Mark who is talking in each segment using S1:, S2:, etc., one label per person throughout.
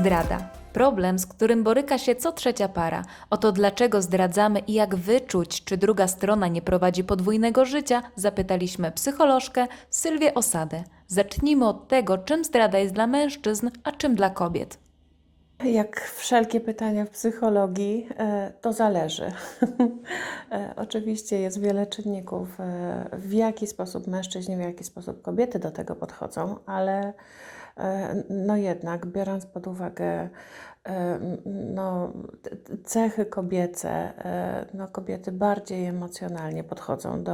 S1: Zdrada. Problem, z którym boryka się co trzecia para. Oto dlaczego zdradzamy i jak wyczuć, czy druga strona nie prowadzi podwójnego życia, zapytaliśmy psycholożkę Sylwię Osadę. Zacznijmy od tego, czym zdrada jest dla mężczyzn, a czym dla kobiet.
S2: Jak wszelkie pytania w psychologii, to zależy. Oczywiście jest wiele czynników, w jaki sposób mężczyźni, w jaki sposób kobiety do tego podchodzą, ale no jednak biorąc pod uwagę no, cechy kobiece, no, kobiety bardziej emocjonalnie podchodzą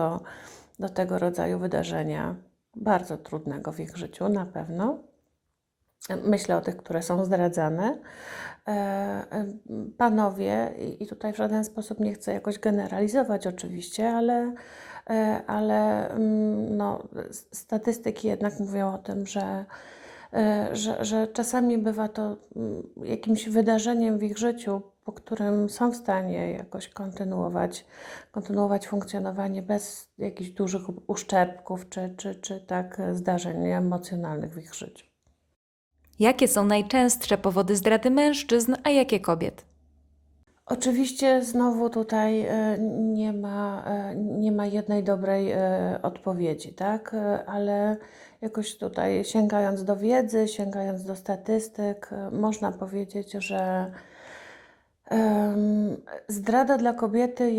S2: do tego rodzaju wydarzenia, bardzo trudnego w ich życiu na pewno. Myślę o tych, które są zdradzane. Panowie, i tutaj w żaden sposób nie chcę jakoś generalizować oczywiście, ale no, statystyki jednak mówią o tym, że czasami bywa to jakimś wydarzeniem w ich życiu, po którym są w stanie jakoś kontynuować funkcjonowanie bez jakichś dużych uszczerbków czy tak zdarzeń emocjonalnych w ich życiu.
S1: Jakie są najczęstsze powody zdrady mężczyzn, a jakie kobiet?
S2: Oczywiście znowu tutaj nie ma jednej dobrej odpowiedzi, tak? Ale jakoś tutaj sięgając do wiedzy, sięgając do statystyk, można powiedzieć, że zdrada dla kobiety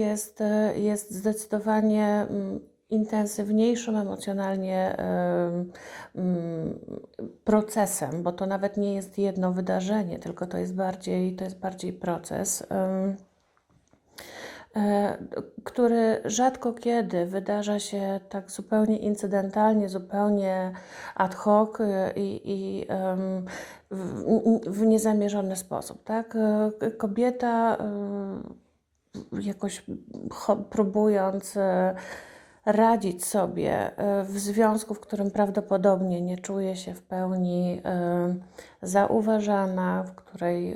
S2: jest zdecydowanie intensywniejszym emocjonalnie procesem, bo to nawet nie jest jedno wydarzenie, tylko to jest bardziej proces, który rzadko kiedy wydarza się tak zupełnie incydentalnie, zupełnie ad hoc i w niezamierzony sposób, tak? Kobieta jakoś próbując radzić sobie w związku, w którym prawdopodobnie nie czuje się w pełni zauważana,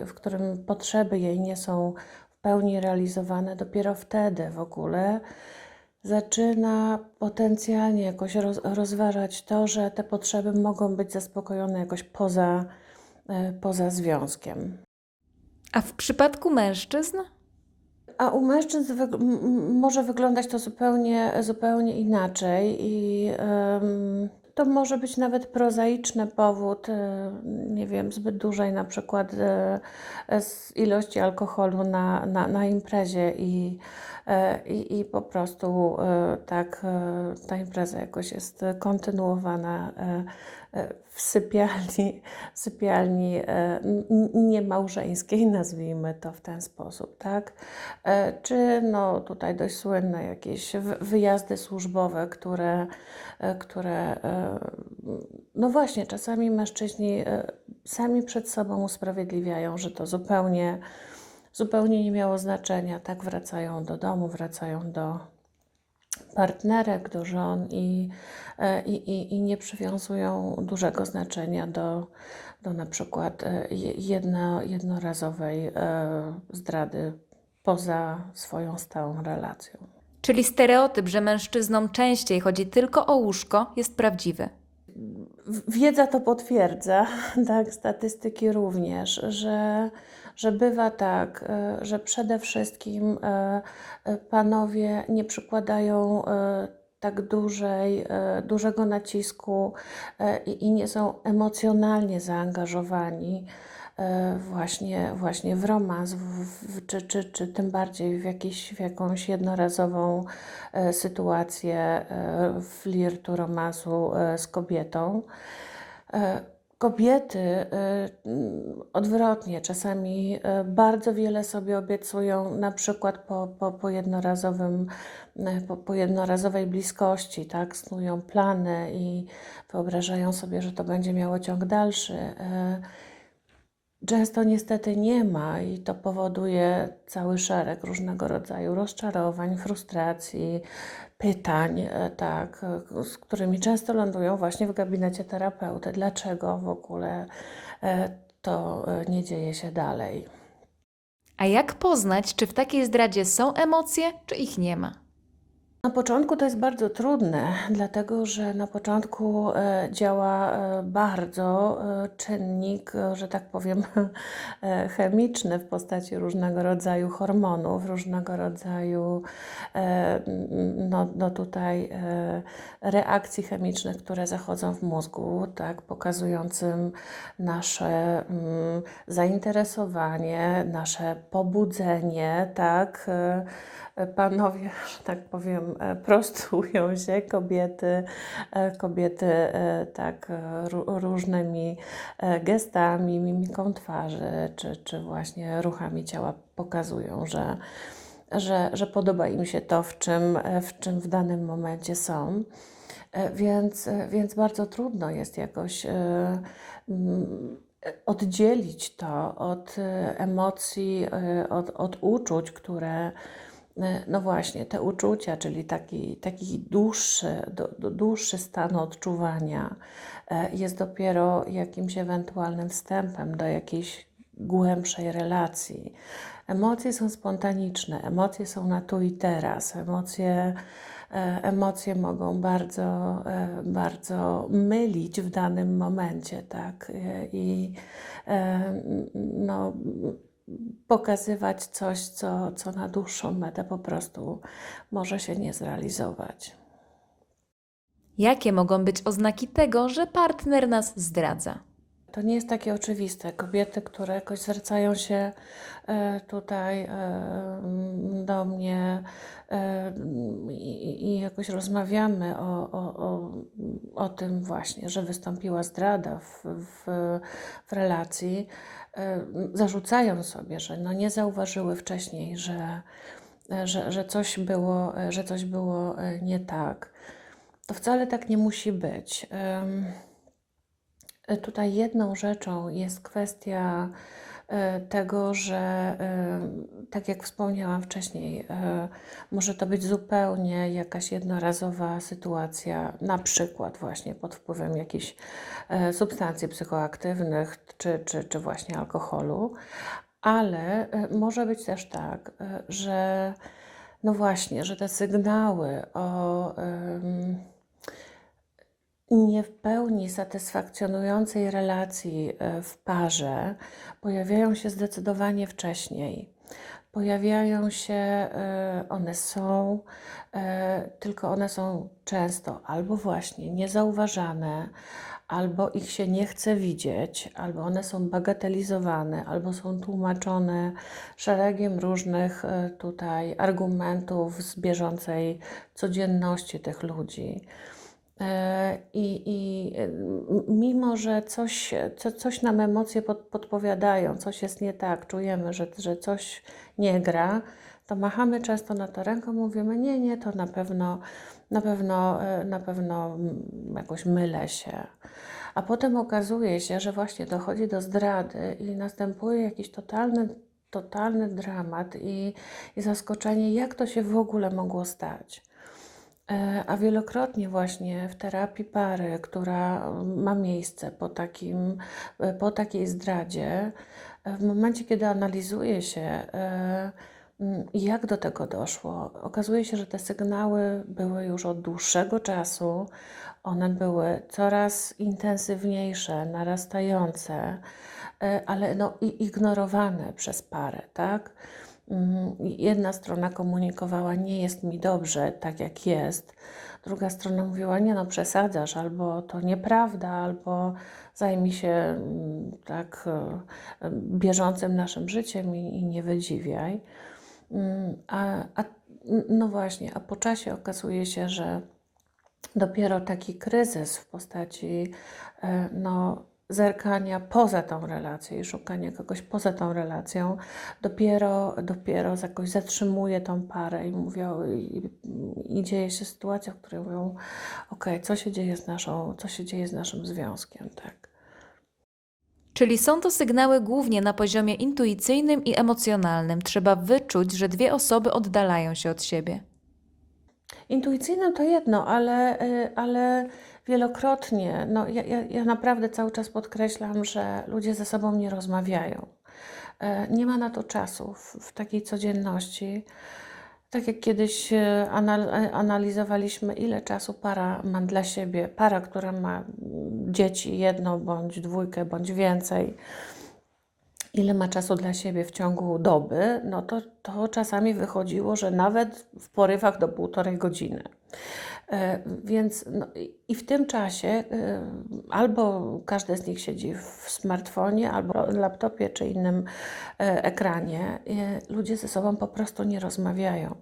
S2: w którym potrzeby jej nie są w pełni realizowane, dopiero wtedy w ogóle zaczyna potencjalnie jakoś rozważać to, że te potrzeby mogą być zaspokojone jakoś poza związkiem.
S1: A w przypadku mężczyzn?
S2: A u mężczyzn może wyglądać to zupełnie inaczej i to może być nawet prozaiczny powód, nie wiem, zbyt dużej na przykład z ilości alkoholu na imprezie i po prostu tak ta impreza jakoś jest kontynuowana w sypialni niemałżeńskiej, nazwijmy to w ten sposób, tak? Czy no tutaj dość słynne jakieś wyjazdy służbowe, które no właśnie czasami mężczyźni sami przed sobą usprawiedliwiają, że to zupełnie nie miało znaczenia, tak wracają do domu, wracają do partnerek, do żon i nie przywiązują dużego znaczenia do na przykład jednorazowej zdrady poza swoją stałą relacją.
S1: Czyli stereotyp, że mężczyznom częściej chodzi tylko o łóżko, jest prawdziwy.
S2: Wiedza to potwierdza, tak, statystyki również, że bywa tak, że przede wszystkim panowie nie przykładają tak dużego nacisku i nie są emocjonalnie zaangażowani właśnie w romans, czy tym bardziej w jakąś jednorazową sytuację flirtu, romansu z kobietą. Kobiety odwrotnie, czasami bardzo wiele sobie obiecują, na przykład po jednorazowej bliskości, tak, snują plany i wyobrażają sobie, że to będzie miało ciąg dalszy. Często niestety nie ma i to powoduje cały szereg różnego rodzaju rozczarowań, frustracji, pytań, tak, z którymi często lądują właśnie w gabinecie terapeuty. Dlaczego w ogóle to nie dzieje się dalej?
S1: A jak poznać, czy w takiej zdradzie są emocje, czy ich nie ma?
S2: Na początku to jest bardzo trudne, dlatego że na początku działa bardzo czynnik, że tak powiem, chemiczny w postaci różnego rodzaju hormonów, różnego rodzaju no tutaj reakcji chemicznych, które zachodzą w mózgu, tak, pokazującym nasze zainteresowanie, nasze pobudzenie, tak. Panowie, że tak powiem, prostują się, kobiety tak różnymi gestami, mimiką twarzy, czy właśnie ruchami ciała pokazują, że podoba im się to, w czym w danym momencie są. Więc bardzo trudno jest jakoś oddzielić to od emocji, od uczuć, które no właśnie, te uczucia, czyli taki dłuższy stan odczuwania jest dopiero jakimś ewentualnym wstępem do jakiejś głębszej relacji. Emocje są spontaniczne, emocje są na tu i teraz, emocje mogą bardzo mylić w danym momencie, tak? No, pokazywać coś, co na dłuższą metę po prostu może się nie zrealizować.
S1: Jakie mogą być oznaki tego, że partner nas zdradza?
S2: To nie jest takie oczywiste. Kobiety, które jakoś zwracają się tutaj do mnie i jakoś rozmawiamy o tym właśnie, że wystąpiła zdrada w relacji, zarzucają sobie, że no nie zauważyły wcześniej, że coś było nie tak. To wcale tak nie musi być. Tutaj jedną rzeczą jest kwestia tego, że tak jak wspomniałam wcześniej, może to być zupełnie jakaś jednorazowa sytuacja, na przykład właśnie pod wpływem jakichś substancji psychoaktywnych czy właśnie alkoholu, ale może być też tak, że no właśnie, że te sygnały o nie w pełni satysfakcjonującej relacji w parze pojawiają się zdecydowanie wcześniej. Pojawiają się, one są, tylko one są często albo właśnie niezauważane, albo ich się nie chce widzieć, albo one są bagatelizowane, albo są tłumaczone szeregiem różnych tutaj argumentów z bieżącej codzienności tych ludzi. Mimo, że coś nam emocje podpowiadają, coś jest nie tak, czujemy, że coś nie gra, to machamy często na to ręką, mówimy nie, to na pewno jakoś mylę się. A potem okazuje się, że właśnie dochodzi do zdrady i następuje jakiś totalny dramat i zaskoczenie, jak to się w ogóle mogło stać. A wielokrotnie właśnie w terapii pary, która ma miejsce po takiej zdradzie, w momencie, kiedy analizuje się, jak do tego doszło, okazuje się, że te sygnały były już od dłuższego czasu, one były coraz intensywniejsze, narastające, ale no i ignorowane przez parę, tak? Jedna strona komunikowała, nie jest mi dobrze, tak jak jest. Druga strona mówiła, nie no, przesadzasz, albo to nieprawda, albo zajmij się tak bieżącym naszym życiem i nie wydziwiaj. No właśnie, a po czasie okazuje się, że dopiero taki kryzys w postaci no, zerkania poza tą relację i szukania kogoś poza tą relacją, dopiero jakoś zatrzymuje tą parę i mówią, i dzieje się sytuacja, w której mówią, okej, co się dzieje z naszym związkiem, tak.
S1: Czyli są to sygnały głównie na poziomie intuicyjnym i emocjonalnym. Trzeba wyczuć, że dwie osoby oddalają się od siebie.
S2: Intuicyjnym to jedno, ale wielokrotnie, no ja naprawdę cały czas podkreślam, że ludzie ze sobą nie rozmawiają. Nie ma na to czasu w takiej codzienności. Tak jak kiedyś analizowaliśmy, ile czasu para ma dla siebie, para, która ma dzieci, jedno bądź dwójkę, bądź więcej, ile ma czasu dla siebie w ciągu doby, no to czasami wychodziło, że nawet w porywach do 1,5 godziny. Więc no, i w tym czasie albo każdy z nich siedzi w smartfonie, albo laptopie czy innym ekranie. Ludzie ze sobą po prostu nie rozmawiają.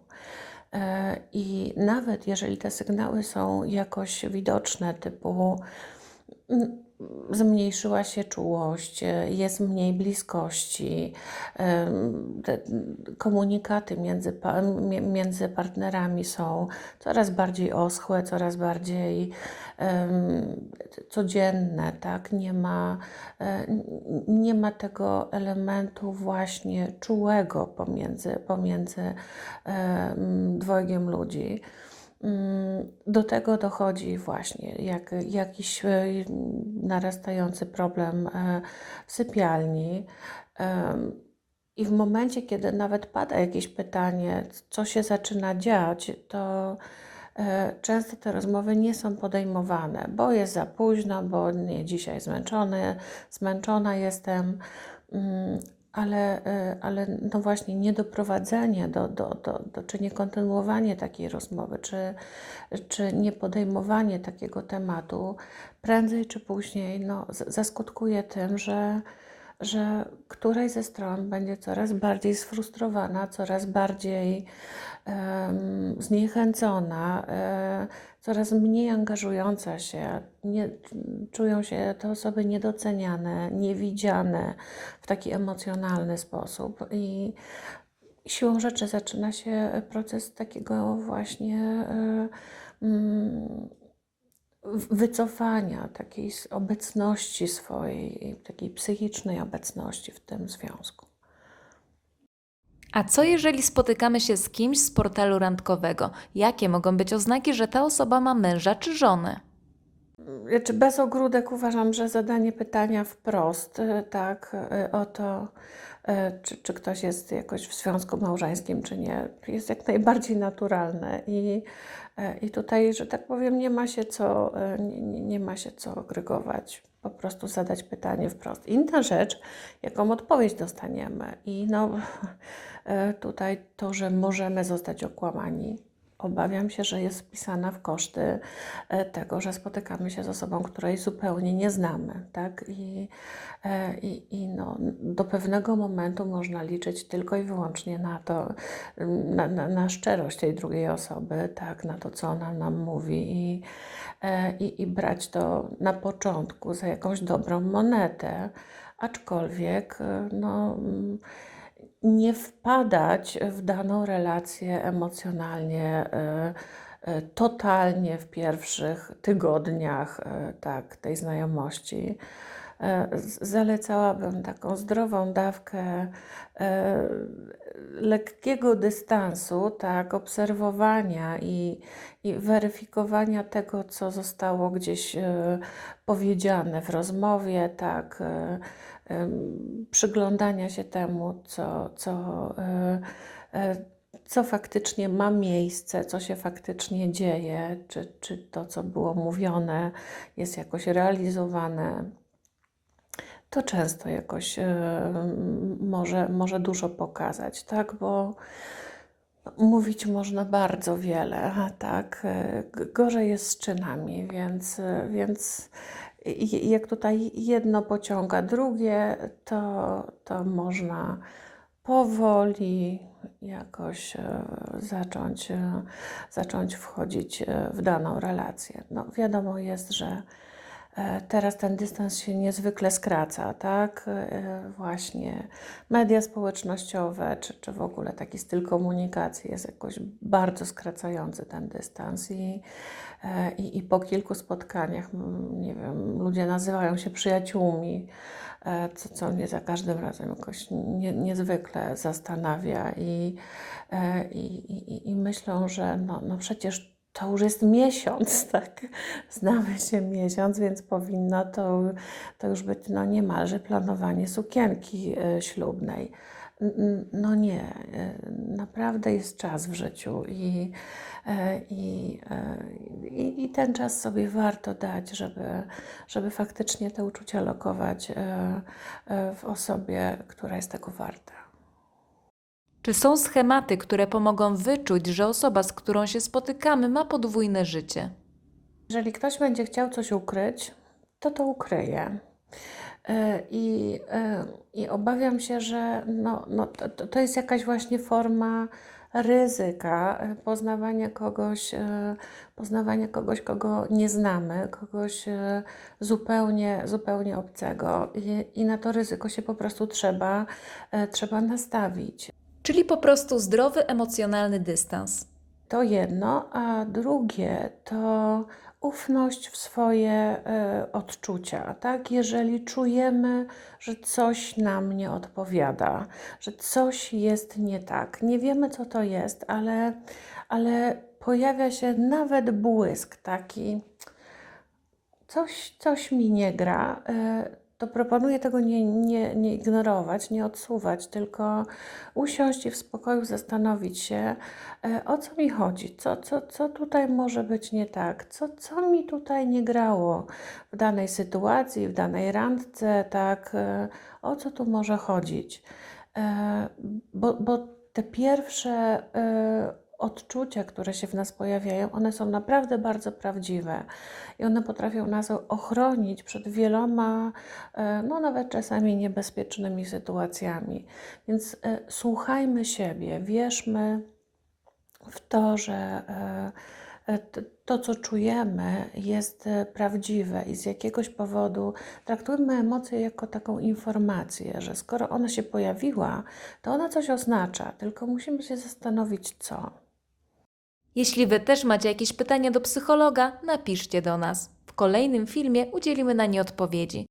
S2: I nawet jeżeli te sygnały są jakoś widoczne, typu zmniejszyła się czułość, jest mniej bliskości, te komunikaty między partnerami są coraz bardziej oschłe, coraz bardziej codzienne, tak? Nie ma tego elementu właśnie czułego pomiędzy dwojgiem ludzi. Do tego dochodzi właśnie jakiś narastający problem w sypialni. I w momencie, kiedy nawet pada jakieś pytanie, co się zaczyna dziać, to często te rozmowy nie są podejmowane, bo jest za późno, bo nie, dzisiaj zmęczona jestem. Ale no właśnie niedoprowadzenie czy niekontynuowanie takiej rozmowy, czy niepodejmowanie takiego tematu prędzej czy później zaskutkuje tym, że któraś ze stron będzie coraz bardziej sfrustrowana, coraz bardziej zniechęcona, coraz mniej angażująca się. Czują się te osoby niedoceniane, niewidziane w taki emocjonalny sposób. I siłą rzeczy zaczyna się proces takiego właśnie wycofania, takiej obecności swojej, takiej psychicznej obecności w tym związku.
S1: A co jeżeli spotykamy się z kimś z portalu randkowego? Jakie mogą być oznaki, że ta osoba ma męża czy żonę?
S2: Bez ogródek uważam, że zadanie pytania wprost, tak, o to, czy ktoś jest jakoś w związku małżeńskim, czy nie, jest jak najbardziej naturalne. I tutaj, że tak powiem, nie ma się co krygować. Po prostu zadać pytanie wprost. Inna rzecz, jaką odpowiedź dostaniemy. I tutaj to, że możemy zostać okłamani. Obawiam się, że jest wpisana w koszty tego, że spotykamy się z osobą, której zupełnie nie znamy, tak? Do pewnego momentu można liczyć tylko i wyłącznie na to, na szczerość tej drugiej osoby, tak? Na to, co ona nam mówi i brać to na początku za jakąś dobrą monetę, aczkolwiek nie wpadać w daną relację emocjonalnie totalnie w pierwszych tygodniach tak, tej znajomości. Zalecałabym taką zdrową dawkę lekkiego dystansu, tak, obserwowania i weryfikowania tego, co zostało gdzieś powiedziane w rozmowie, tak, przyglądania się temu, co faktycznie ma miejsce, co się faktycznie dzieje, czy to, co było mówione, jest jakoś realizowane. To często jakoś może dużo pokazać, tak? Bo mówić można bardzo wiele, tak? Gorzej jest z czynami, więc jak tutaj jedno pociąga drugie, to można powoli jakoś zacząć wchodzić w daną relację. No, wiadomo jest, że teraz ten dystans się niezwykle skraca, tak? Właśnie media społecznościowe, czy w ogóle taki styl komunikacji jest jakoś bardzo skracający ten dystans i po kilku spotkaniach, nie wiem, ludzie nazywają się przyjaciółmi, co mnie za każdym razem jakoś niezwykle zastanawia i myślą, że no przecież to już jest miesiąc, tak? Znamy się miesiąc, więc powinno to już być niemalże planowanie sukienki ślubnej. No nie, naprawdę jest czas w życiu i ten czas sobie warto dać, żeby faktycznie te uczucia lokować w osobie, która jest tego warta.
S1: Czy są schematy, które pomogą wyczuć, że osoba, z którą się spotykamy, ma podwójne życie?
S2: Jeżeli ktoś będzie chciał coś ukryć, to ukryje. I obawiam się, że to jest jakaś właśnie forma ryzyka poznawania kogoś, kogo nie znamy, kogoś zupełnie obcego. I na to ryzyko się po prostu trzeba nastawić.
S1: Czyli po prostu zdrowy emocjonalny dystans.
S2: To jedno, a drugie to ufność w swoje odczucia, tak? Jeżeli czujemy, że coś nam nie odpowiada, że coś jest nie tak, nie wiemy, co to jest, ale pojawia się nawet błysk taki, coś mi nie gra, to proponuję tego nie ignorować, nie odsuwać, tylko usiąść i w spokoju zastanowić się, o co mi chodzi, co tutaj może być nie tak, co mi tutaj nie grało w danej sytuacji, w danej randce, tak, o co tu może chodzić. Bo te pierwsze odczucia, które się w nas pojawiają, one są naprawdę bardzo prawdziwe i one potrafią nas ochronić przed wieloma, no nawet czasami niebezpiecznymi sytuacjami. Więc słuchajmy siebie, wierzmy w to, że to, co czujemy, jest prawdziwe i z jakiegoś powodu traktujmy emocje jako taką informację, że skoro ona się pojawiła, to ona coś oznacza, tylko musimy się zastanowić, co.
S1: Jeśli Wy też macie jakieś pytania do psychologa, napiszcie do nas. W kolejnym filmie udzielimy na nie odpowiedzi.